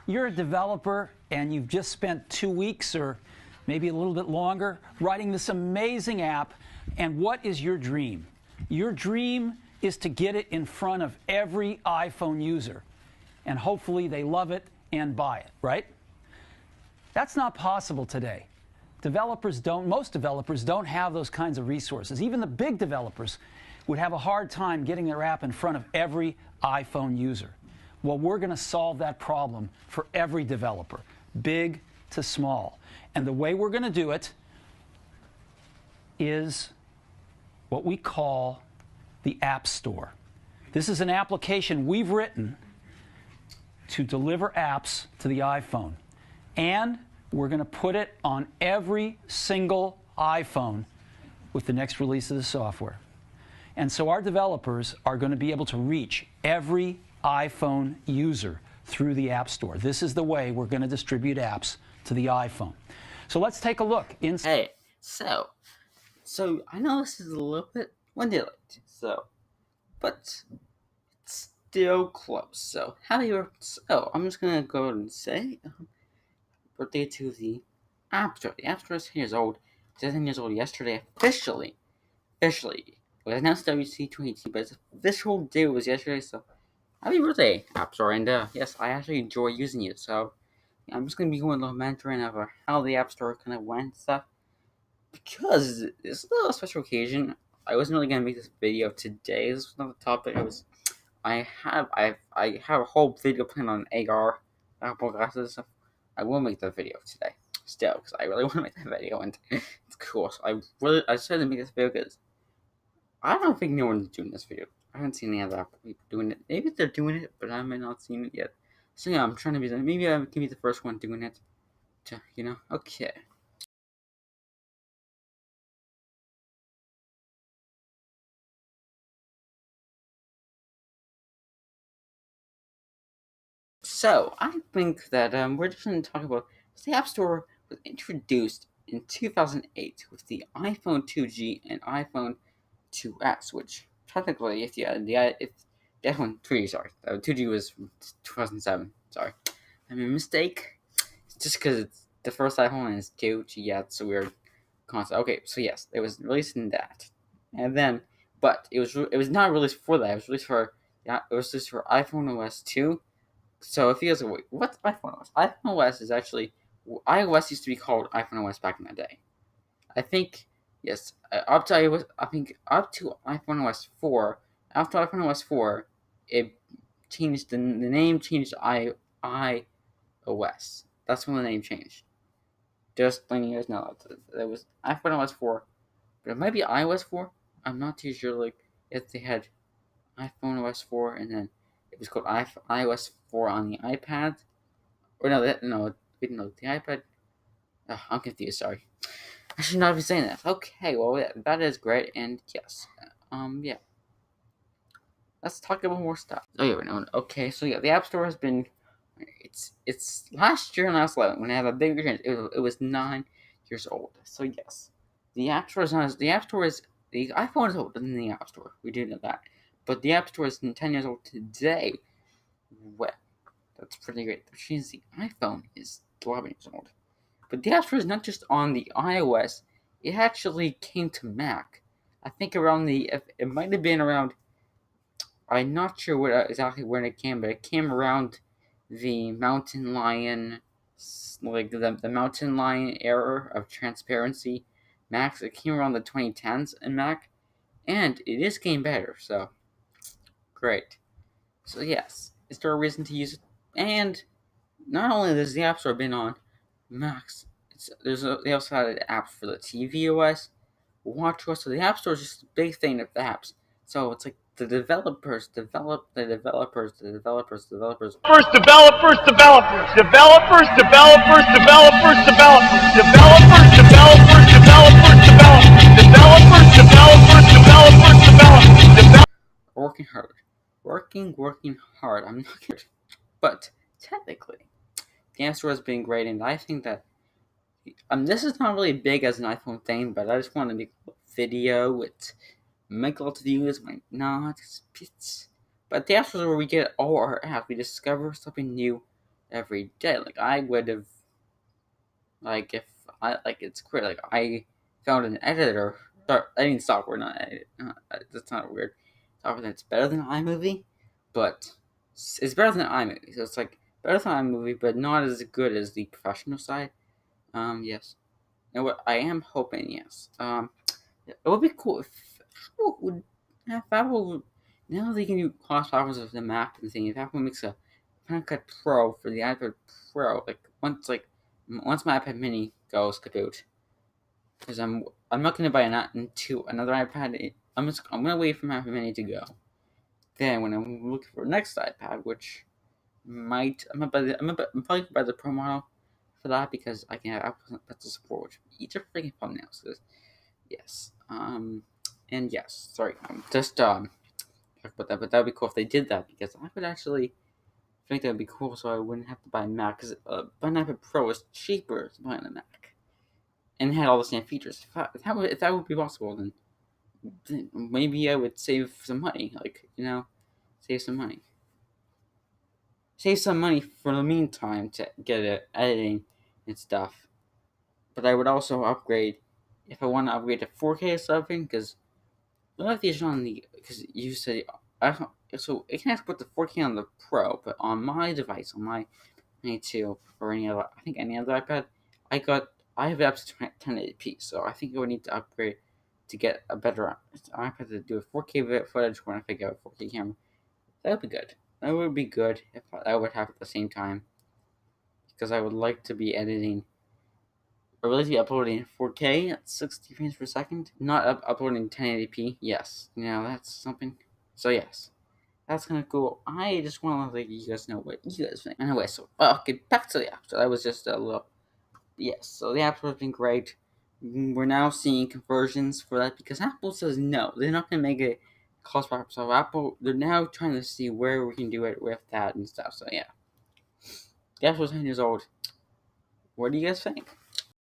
You're a developer and you've just spent 2 weeks or maybe a little bit longer writing this amazing app, and what is your dream? Your dream is to get it in front of every iPhone user, and hopefully they love it and buy it, right? That's not possible today. Most developers don't have those kinds of resources. Even the big developers would have a hard time getting their app in front of every iPhone user. Well, we're going to solve that problem for every developer, big to small. And the way we're going to do it is what we call the App Store. This is an application we've written to deliver apps to the iPhone. And we're going to put it on every single iPhone with the next release of the software. And so our developers are going to be able to reach every iPhone user through the App Store. This is the way we're going to distribute apps to the iPhone. So let's take a look. Hey, so I know this is a little bit windy late, but it's still close. So I'm just gonna go ahead and say birthday to the App Store. The App Store is 10 years old. It's 10 years old yesterday officially. It was announced WC 2018, but its official day was yesterday. So happy birthday, App Store! And yes, I actually enjoy using it. So I'm just gonna be going a little mentoring of how the App Store kind of went and stuff. Because it's a little special occasion, I wasn't really gonna make this video today. This was not the topic. I have a whole video planned on AR, Apple glasses. So I will make that video today, still, because I really want to make that video and it's cool. So I decided to make this video because I don't think no one's doing this video. I haven't seen any other people doing it. Maybe they're doing it, but I might not seen it yet. So yeah, I'm trying to be. Maybe I can be the first one doing it. Okay. So I think that we're just going to talk about the App Store was introduced in 2008 with the iPhone 2G and iPhone 2S, which technically, if the iPhone 3, sorry, 2G was from 2007. Sorry, I made a mistake. It's just because it's the first iPhone is 2G. Yeah, it's a weird concept. Okay, so yes, it was released in that, and then, but it was not released for that. It was released for iPhone OS 2. So if you guys are wait, what's iPhone OS? iPhone OS is actually iOS used to be called iPhone OS back in the day. I think yes, up to iPhone OS 4. After iPhone OS 4, it changed the name changed to iOS. That's when the name changed. Just letting you guys know that was iPhone OS 4, but it might be iOS 4. I'm not too sure. Like if they had iPhone OS 4 and then it was called iOS 4 on the iPad. Or no, the iPad. Oh, I'm confused, sorry. I should not be saying that. Okay, well, yeah, that is great, and yes. Yeah. Let's talk about more stuff. Oh, yeah, no. Okay, so yeah, the App Store has been. It's last year, last 11, when I have a bigger change. It was 9 years old. So, yes. The App Store is not. The App Store is. The iPhone is older than the App Store. We do know that. But the App Store is 10 years old today. Well, that's pretty great. Which means the iPhone is 11 years old. But the App Store is not just on the iOS. It actually came to Mac. I think it might have been around. I'm not sure exactly when it came, but it came around the Mountain Lion, like the Mountain Lion era of transparency. Macs. It came around the 2010s in Mac, and it is getting better. So great. So yes, is there a reason to use it? And not only has the App Store been on Macs, they also had apps for the TV OS, WatchOS. So the App Store is just a big thing of the apps. So it's like the developers develop the developers. First developers, developers, developers, developers, developers, developers, developers, developers, developers, developers, developers, developers, developers, developers, working hard. Working hard. I'm not kidding. But technically, the App Store has been great, and I think that this is not really big as an iPhone thing, but I just want to make a video with make lots of views, might not. But the App Store is where we get all our apps. We discover something new every day. Like I would have, like if I like it's great. Like I found an editor, editing software, not edit. That's not weird. Software that's better than iMovie, but it's better than iMovie. So it's like better than iMovie, but not as good as the professional side. Yes. And what I am hoping, yes. It would be cool if Apple would, now they can do cross platforms with the Mac and thing. If Apple makes a Final Cut Pro for the iPad Pro, once my iPad Mini goes kaput, because I'm not gonna buy another iPad. I'm gonna wait for my iPad Mini to go. Then when I'm looking for the next iPad, which I'm probably gonna buy the Pro model for that because I can have Apple Pencil support, which each are freaking fun now. So yes, and yes, sorry, just talk about that, but that would be cool if they did that because I would actually think that would be cool, so I wouldn't have to buy a Mac because buying an iPad Pro is cheaper than buying a Mac and had all the same features. If that would be possible, then maybe I would save some money, save some money. Save some money for the meantime to get it editing and stuff. But I would also upgrade if I want to upgrade to 4K or something, because a lot of these on the because you said so it can export to 4K on the Pro, but on my device, on my Mini 2 or any other iPad, I have it up to 1080p, so I think I would need to upgrade to get a better iPad to do a 4K footage when I figure out a 4K camera. That would be good. That would be good if I would have at the same time, because I would like to be editing. I would like to be uploading 4K at 60 frames per second, not uploading 1080p. Yes, that's something. So yes, that's kind of cool. I just want to let you guys know what you guys think. Anyway, so okay, back to the app. So that was just a little. Yes, so the app's been great. We're now seeing conversions for that because Apple says no, they're not going to make it cost per. So Apple, they're now trying to see where we can do it with that and stuff. So yeah, the app was 10 years old. What do you guys think?